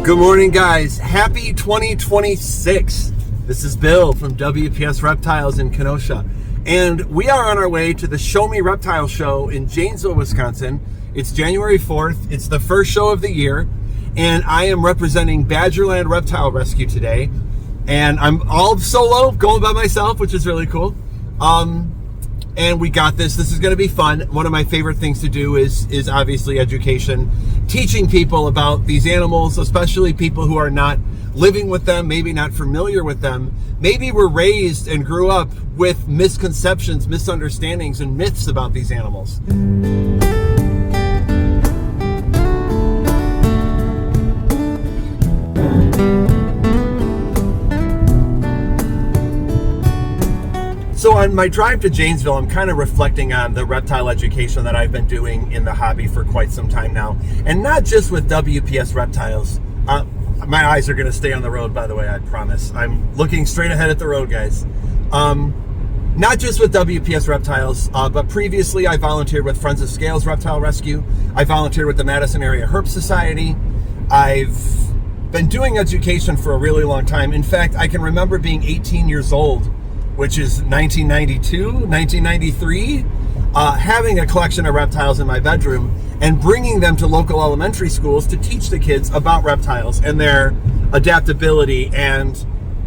Good morning, guys. Happy 2026. This is Bill from WPS Reptiles in Kenosha, and we are on our way to the Show Me Reptile Show in Janesville, Wisconsin. It's January 4th. It's the first show of the year, and I am representing Badgerland Reptile Rescue today, and I'm all solo, going by myself, which is really cool. And we got this. This is going to be fun. One of my favorite things to do is obviously education, teaching people about these animals, especially people who are not living with them, maybe not familiar with them. Maybe were raised and grew up with misconceptions, misunderstandings, and myths about these animals. So on my drive to Janesville, I'm kind of reflecting on the reptile education that I've been doing in the hobby for quite some time now. And not just with WPS Reptiles. My eyes are going to stay on the road, by the way, I promise. I'm looking straight ahead at the road, guys. Not just with WPS Reptiles, but previously I volunteered with Friends of Scales Reptile Rescue. I volunteered with the Madison Area Herp Society. I've been doing education for a really long time. In fact, I can remember being 18 years old, which is 1992, 1993, having a collection of reptiles in my bedroom and bringing them to local elementary schools to teach the kids about reptiles and their adaptability, and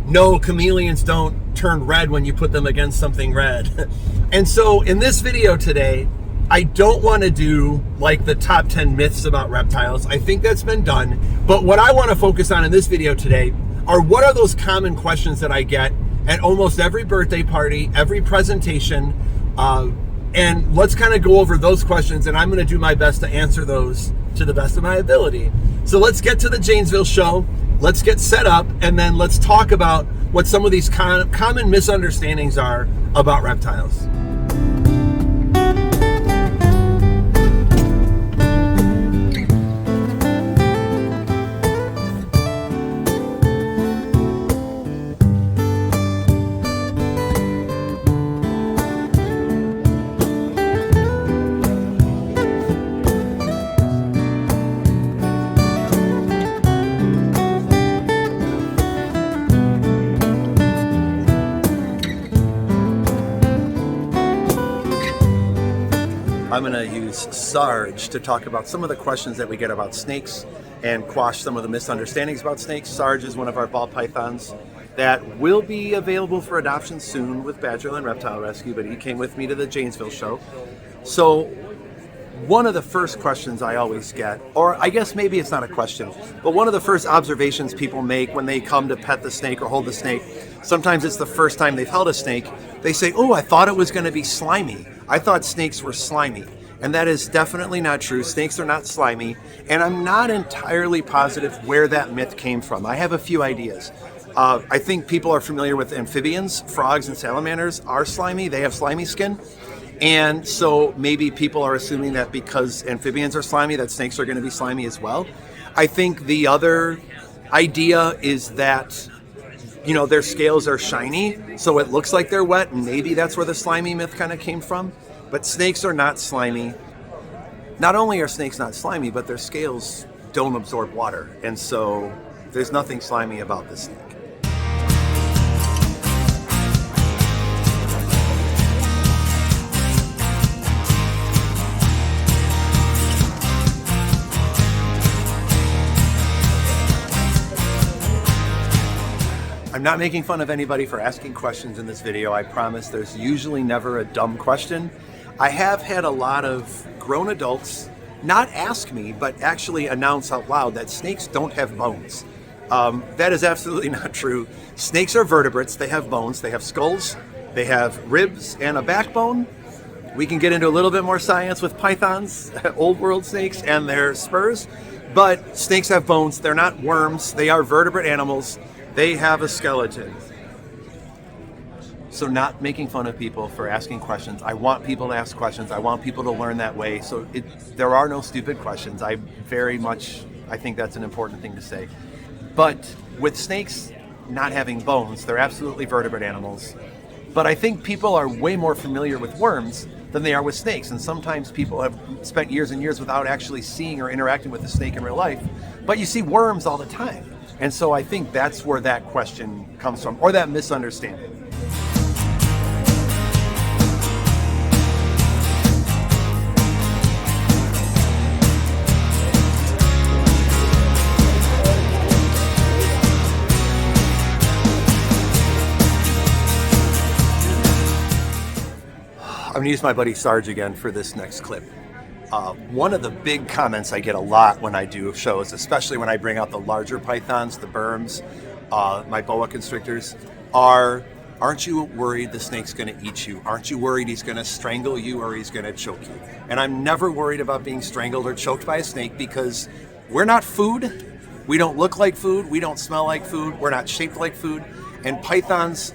no, chameleons don't turn red when you put them against something red. And so in this video today, I don't want to do like the top 10 myths about reptiles. I think that's been done. But what I want to focus on in this video today are what are those common questions that I get at almost every birthday party, every presentation, and let's kind of go over those questions, and I'm going to do my best to answer those to the best of my ability. So let's get to the Janesville show, let's get set up, and then let's talk about what some of these common misunderstandings are about reptiles. I'm going to use Sarge to talk about some of the questions that we get about snakes and quash some of the misunderstandings about snakes. Sarge is one of our ball pythons that will be available for adoption soon with Badgerland Reptile Rescue, but he came with me to the Janesville show. So one of the first questions I always get, or I guess maybe it's not a question, but one of the first observations people make when they come to pet the snake or hold the snake, sometimes it's the first time they've held a snake, they say, "Oh, I thought it was going to be slimy. I thought snakes were slimy." And that is definitely not true. Snakes are not slimy, and I'm not entirely positive where that myth came from. I have a few ideas. I think people are familiar with amphibians. Frogs and salamanders are slimy. They have slimy skin. And so maybe people are assuming that because amphibians are slimy, that snakes are going to be slimy as well. I think the other idea is that, you know, their scales are shiny, so it looks like they're wet, and maybe that's where the slimy myth kind of came from. But snakes are not slimy. Not only are snakes not slimy, but their scales don't absorb water, and so there's nothing slimy about the snake. I'm not making fun of anybody for asking questions in this video. I promise there's usually never a dumb question. I have had a lot of grown adults not ask me, but actually announce out loud that snakes don't have bones. That is absolutely not true. Snakes are vertebrates. They have bones. They have skulls. They have ribs and a backbone. We can get into a little bit more science with pythons, old world snakes, and their spurs. But snakes have bones. They're not worms. They are vertebrate animals. They have a skeleton. So not making fun of people for asking questions. I want people to ask questions. I want people to learn that way. So there are no stupid questions. I think that's an important thing to say. But with snakes not having bones, they're absolutely vertebrate animals. But I think people are way more familiar with worms than they are with snakes. And sometimes people have spent years and years without actually seeing or interacting with a snake in real life, but you see worms all the time. And so I think that's where that question comes from, or that misunderstanding. I'm gonna use my buddy Sarge again for this next clip. One of the big comments I get a lot when I do shows, especially when I bring out the larger pythons, the berms, my boa constrictors, aren't you worried the snake's gonna eat you? Aren't you worried he's gonna strangle you or he's gonna choke you? And I'm never worried about being strangled or choked by a snake, because we're not food. We don't look like food. We don't smell like food. We're not shaped like food. And pythons,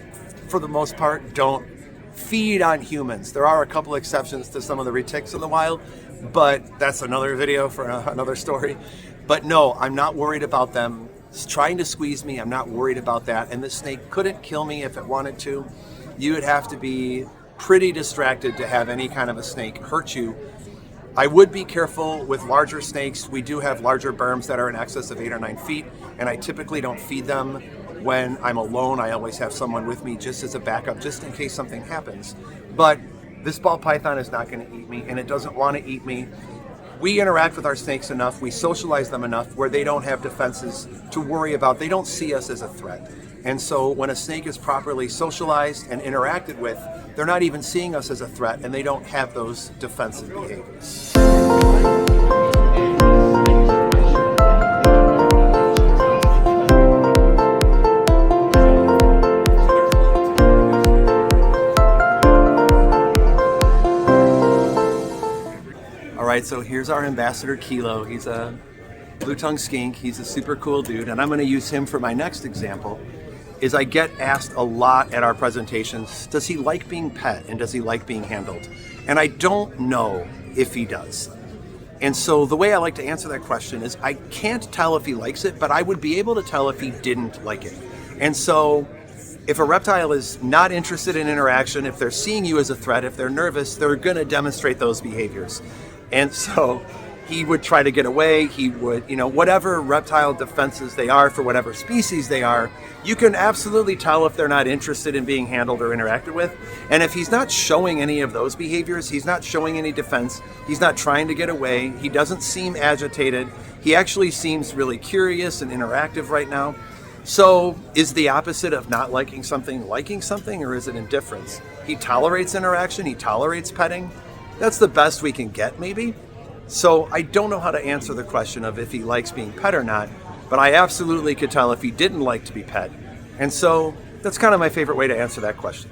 for the most part, don't feed on humans. There are a couple exceptions to some of the retics in the wild, but that's another video for another story. But no, I'm not worried about them trying to squeeze me. I'm not worried about that. And the snake couldn't kill me if it wanted to. You would have to be pretty distracted to have any kind of a snake hurt you. I would be careful with larger snakes. We do have larger berms that are in excess of 8 or 9 feet, and I typically don't feed them when I'm alone. I always have someone with me just as a backup, just in case something happens. But this ball python is not going to eat me, and it doesn't want to eat me. We interact with our snakes enough, we socialize them enough where they don't have defenses to worry about. They don't see us as a threat. And so when a snake is properly socialized and interacted with, they're not even seeing us as a threat, and they don't have those defensive behaviors. All right, so here's our ambassador Kilo. He's a blue-tongued skink. He's a super cool dude, and I'm going to use him for my next example. Is I get asked a lot at our presentations, does he like being pet and does he like being handled? And I don't know if he does. And so the way I like to answer that question is I can't tell if he likes it, but I would be able to tell if he didn't like it. And so if a reptile is not interested in interaction, if they're seeing you as a threat, if they're nervous, they're going to demonstrate those behaviors. And so he would try to get away. He would, whatever reptile defenses they are for whatever species they are, you can absolutely tell if they're not interested in being handled or interacted with. And if he's not showing any of those behaviors, he's not showing any defense, he's not trying to get away, he doesn't seem agitated, he actually seems really curious and interactive right now. So is the opposite of not liking something, or is it indifference? He tolerates interaction, he tolerates petting. That's the best we can get, maybe. So I don't know how to answer the question of if he likes being pet or not, but I absolutely could tell if he didn't like to be pet. And so that's kind of my favorite way to answer that question.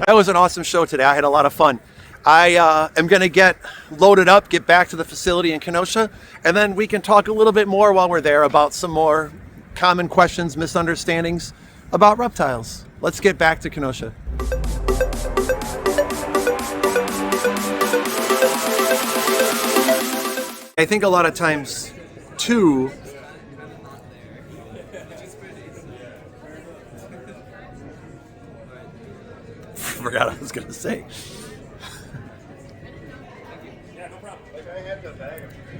That was an awesome show today. I had a lot of fun. I am going to get loaded up, get back to the facility in Kenosha, and then we can talk a little bit more while we're there about some more common questions, misunderstandings about reptiles. Let's get back to Kenosha. I think a lot of times, too, forgot what I was going to say. Yeah, no problem. Like I had the bag.